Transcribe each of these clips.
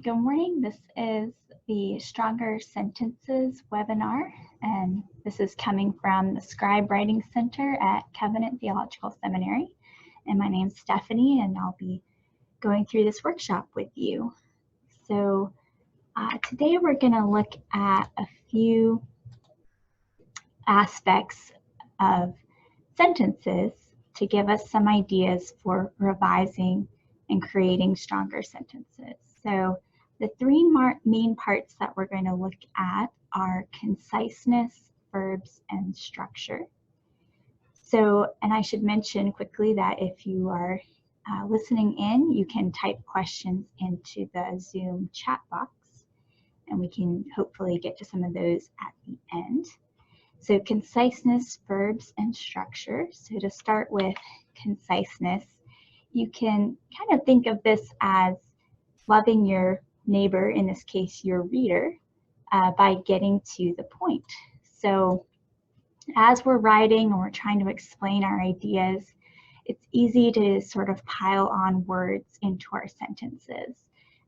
Good morning. This is the Stronger Sentences webinar, and this is coming from the Scribe Writing Center at Covenant Theological Seminary. And my name's Stephanie, and I'll be going through this workshop with you. So today we're going to look at a few aspects of sentences to give us some ideas for revising and creating stronger sentences. So the three main parts that we're going to look at are conciseness, verbs, and structure. So, and I should mention quickly that if you are listening in, you can type questions into the Zoom chat box, and we can hopefully get to some of those at the end. So conciseness, verbs, and structure. So to start with conciseness, you can kind of think of this as loving your neighbor, in this case your reader, by getting to the point. So as we're writing or we're trying to explain our ideas, it's easy to sort of pile on words into our sentences,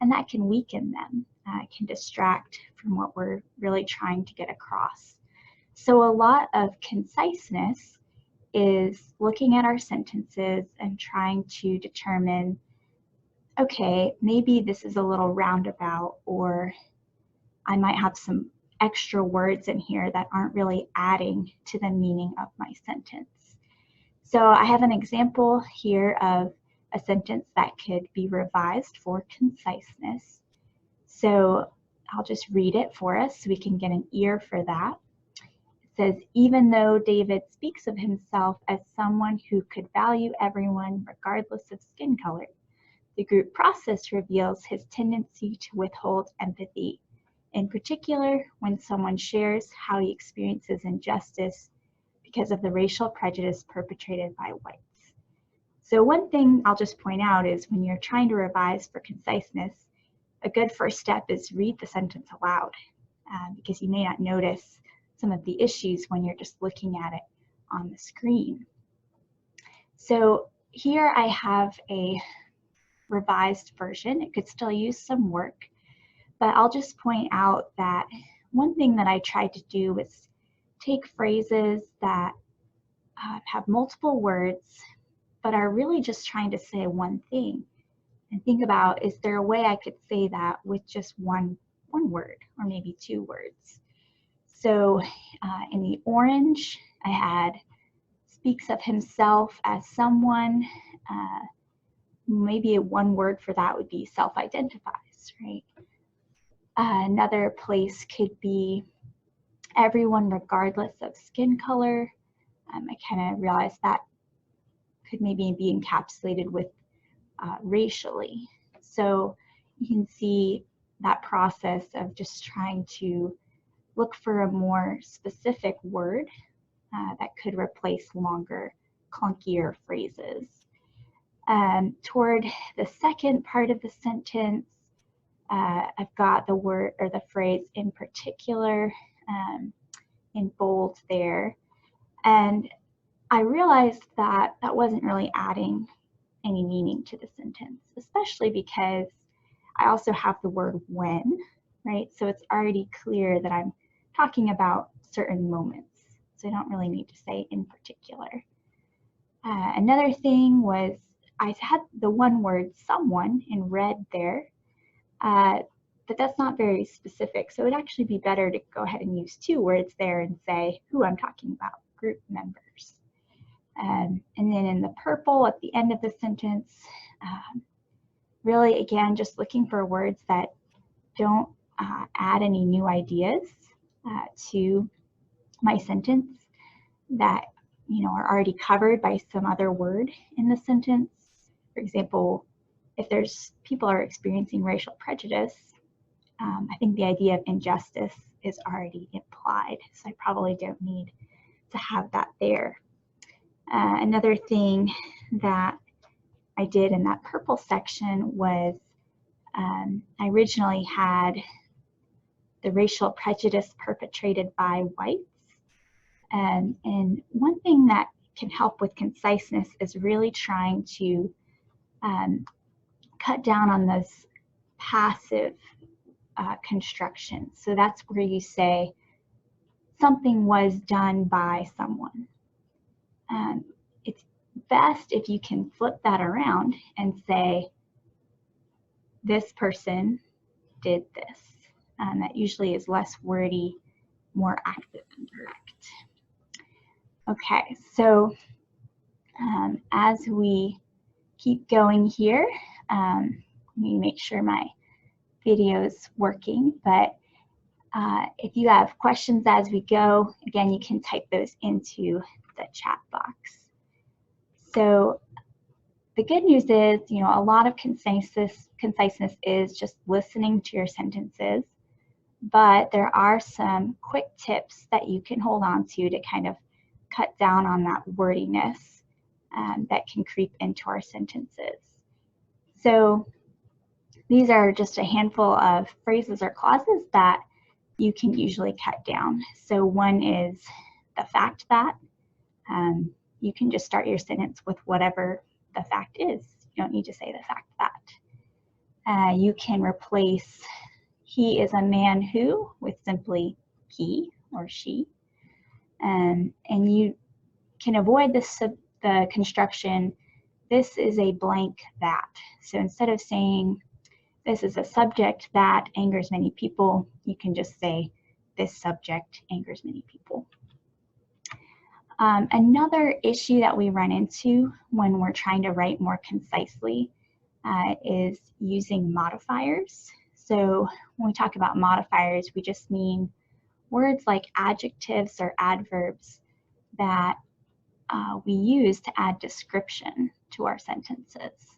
and that can weaken them. It can distract from what we're really trying to get across. So a lot of conciseness is looking at our sentences and trying to determine, okay, maybe this is a little roundabout, or I might have some extra words in here that aren't really adding to the meaning of my sentence. So I have an example here of a sentence that could be revised for conciseness. So I'll just read it for us so we can get an ear for that. Says, even though David speaks of himself as someone who could value everyone regardless of skin color, the group process reveals his tendency to withhold empathy, in particular when someone shares how he experiences injustice because of the racial prejudice perpetrated by whites. So one thing I'll just point out is when you're trying to revise for conciseness, a good first step is read the sentence aloud, because you may not notice some of the issues when you're just looking at it on the screen. So here I have a revised version. It could still use some work, but I'll just point out that one thing that I tried to do was take phrases that have multiple words, but are really just trying to say one thing, and think about, is there a way I could say that with just one word or maybe two words? So in the orange, I had speaks of himself as someone. Maybe one word for that would be self-identifies, right? Another place could be everyone regardless of skin color. I kind of realized that could maybe be encapsulated with racially. So you can see that process of just trying to look for a more specific word that could replace longer, clunkier phrases. Toward the second part of the sentence, I've got the word or the phrase in particular in bold there. And I realized that that wasn't really adding any meaning to the sentence, especially because I also have the word when, right? So it's already clear that I'm talking about certain moments. So I don't really need to say in particular. Another thing was I had the one word someone in red there, but that's not very specific. So it would actually be better to go ahead and use two words there and say who I'm talking about, group members. And then in the purple at the end of the sentence, really again, just looking for words that don't add any new ideas to my sentence that are already covered by some other word in the sentence. For example, if there's people are experiencing racial prejudice, I think the idea of injustice is already implied, so I probably don't need to have that there. Another thing that I did in that purple section was I originally had the racial prejudice perpetrated by whites. And one thing that can help with conciseness is really trying to cut down on those passive construction. So that's where you say something was done by someone. It's best if you can flip that around and say, this person did this. That usually is less wordy, more active and direct. Okay, so as we keep going here, let me make sure my video is working, but if you have questions as we go, again, you can type those into the chat box. So the good news is, a lot of conciseness is just listening to your sentences, but there are some quick tips that you can hold on to kind of cut down on that wordiness that can creep into our sentences. So these are just a handful of phrases or clauses that you can usually cut down. So one is the fact that. You can just start your sentence with whatever the fact is. You don't need to say the fact that. You can replace he is a man who with simply he or she. And you can avoid the construction, this is a blank that. So instead of saying this is a subject that angers many people, you can just say this subject angers many people. Another issue that we run into when we're trying to write more concisely is using modifiers. So when we talk about modifiers, we just mean words like adjectives or adverbs that we use to add description to our sentences.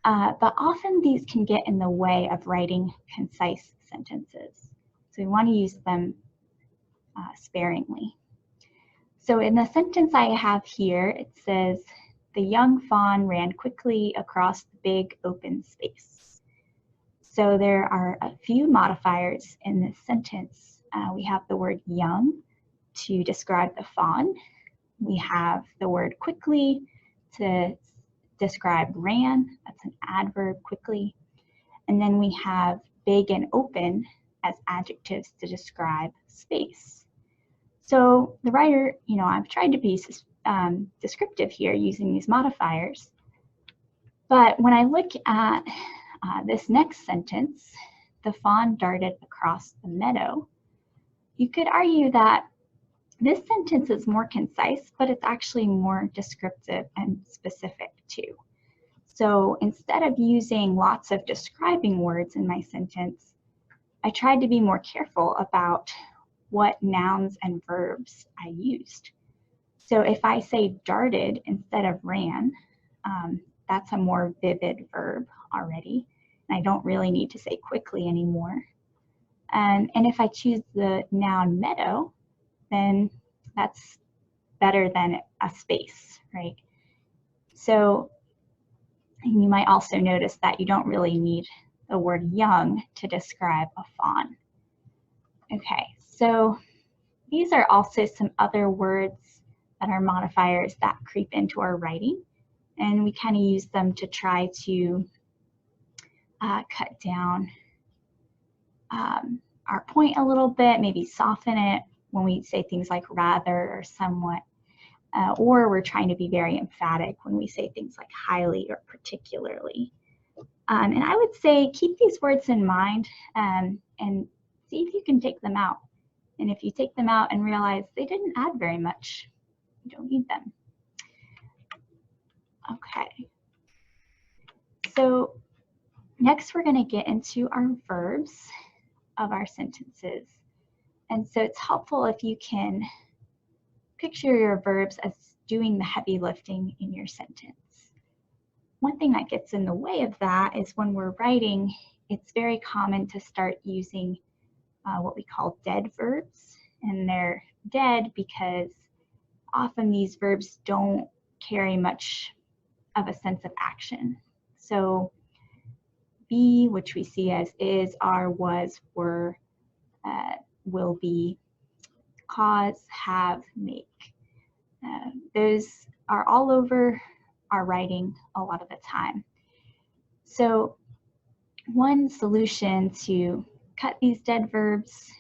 But often these can get in the way of writing concise sentences. So we want to use them sparingly. So in the sentence I have here, it says, the young fawn ran quickly across the big open space. So there are a few modifiers in this sentence. We have the word young to describe the fawn. We have the word quickly to describe ran, that's an adverb, quickly. And then we have big and open as adjectives to describe space. So the writer, I've tried to be descriptive here using these modifiers, but when I look at this next sentence, the fawn darted across the meadow, you could argue that this sentence is more concise, but it's actually more descriptive and specific too. So instead of using lots of describing words in my sentence, I tried to be more careful about what nouns and verbs I used. So if I say darted instead of ran, that's a more vivid verb already. And I don't really need to say quickly anymore. And if I choose the noun meadow, then that's better than a space, right? So you might also notice that you don't really need the word young to describe a fawn. Okay, so these are also some other words that are modifiers that creep into our writing, and we kind of use them to try to cut down our point a little bit, maybe soften it when we say things like rather or somewhat, or we're trying to be very emphatic when we say things like highly or particularly. And I would say keep these words in mind and see if you can take them out. And if you take them out and realize they didn't add very much, you don't need them. Okay. So next we're going to get into our verbs of our sentences. And so it's helpful if you can picture your verbs as doing the heavy lifting in your sentence. One thing that gets in the way of that is when we're writing, it's very common to start using what we call dead verbs. And they're dead because often these verbs don't carry much of a sense of action. So be, which we see as is, are, was, were, will be, cause, have, make. Those are all over our writing a lot of the time. So one solution to cut these dead verbs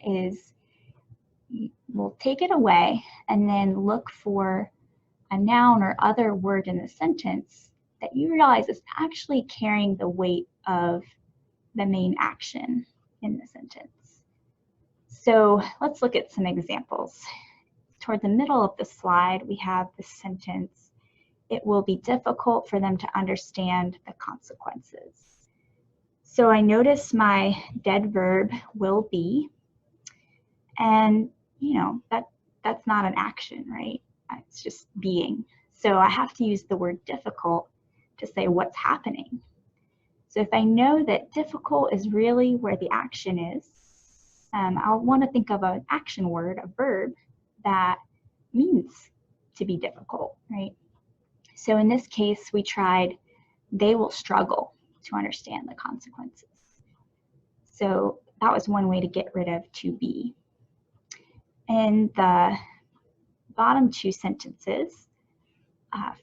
is we'll take it away and then look for a noun or other word in the sentence that you realize is actually carrying the weight of the main action in the sentence. So let's look at some examples. Toward the middle of the slide, we have the sentence, "It will be difficult for them to understand the consequences." So I notice my dead verb will be, and that's not an action, right? It's just being. So I have to use the word difficult to say what's happening. So if I know that difficult is really where the action is, I'll want to think of an action word, a verb, that means to be difficult, right? So in this case, we tried, "They will struggle to understand the consequences." So that was one way to get rid of to be. In the bottom two sentences,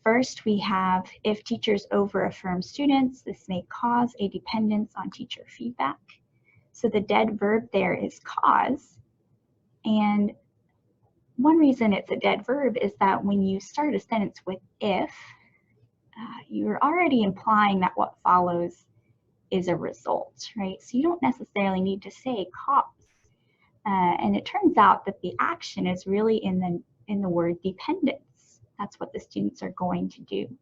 first we have, "If teachers over-affirm students, this may cause a dependence on teacher feedback." So the dead verb there is cause. And one reason it's a dead verb is that when you start a sentence with if, you're already implying that what follows is a result, right? So you don't necessarily need to say cause. And it turns out that the action is really in the word dependence. That's what the students are going to do.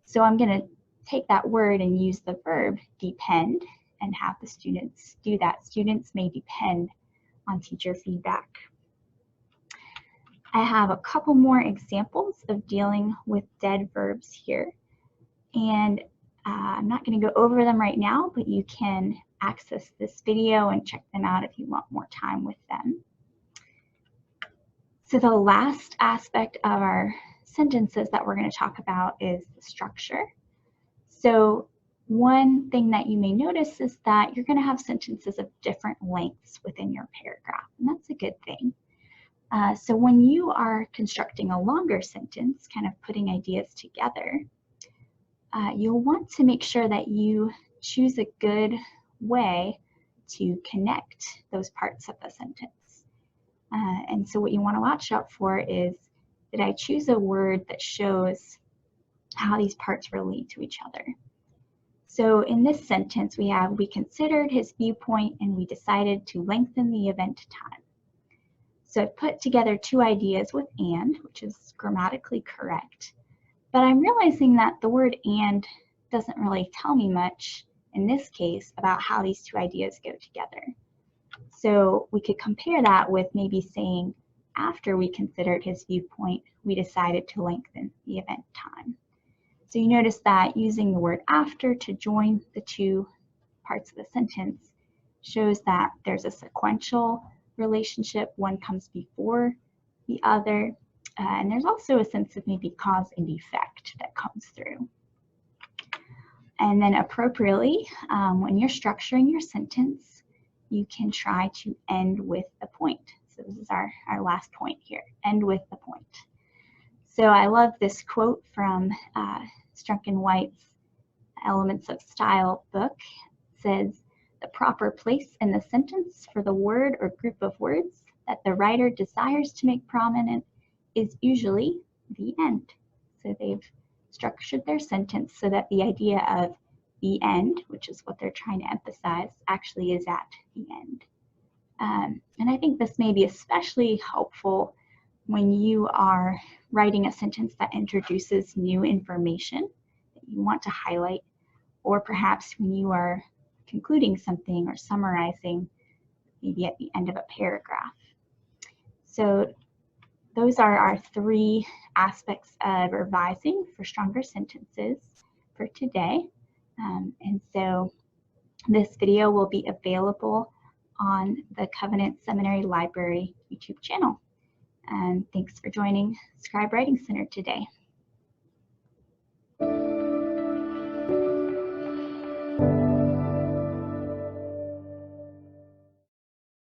So I'm going to take that word and use the verb depend and have the students do that. Students may depend on teacher feedback. I have a couple more examples of dealing with dead verbs here. And I'm not going to go over them right now, but you can access this video and check them out if you want more time with them. So the last aspect of our sentences that we're going to talk about is the structure. So one thing that you may notice is that you're going to have sentences of different lengths within your paragraph, and that's a good thing. So when you are constructing a longer sentence, kind of putting ideas together, you'll want to make sure that you choose a good way to connect those parts of the sentence. And so what you want to watch out for is, did I choose a word that shows how these parts relate to each other? So in this sentence, we have, "We considered his viewpoint and we decided to lengthen the event time." So I've put together two ideas with "and," which is grammatically correct. But I'm realizing that the word "and" doesn't really tell me much in this case about how these two ideas go together. So we could compare that with maybe saying, "After we considered his viewpoint, we decided to lengthen the event time." So you notice that using the word "after" to join the two parts of the sentence shows that there's a sequential relationship. One comes before the other. And there's also a sense of maybe cause and effect that comes through. And then appropriately, when you're structuring your sentence, you can try to end with a point. So this is our last point here, end with the point. So I love this quote from Strunk and White's Elements of Style book. It says, "The proper place in the sentence for the word or group of words that the writer desires to make prominent is usually the end." So they've structured their sentence so that the idea of the end, which is what they're trying to emphasize, actually is at the end. And I think this may be especially helpful when you are writing a sentence that introduces new information that you want to highlight, or perhaps when you are concluding something or summarizing, maybe at the end of a paragraph. So those are our three aspects of revising for stronger sentences for today. And so this video will be available on the Covenant Seminary Library YouTube channel. And thanks for joining Scribe Writing Center today.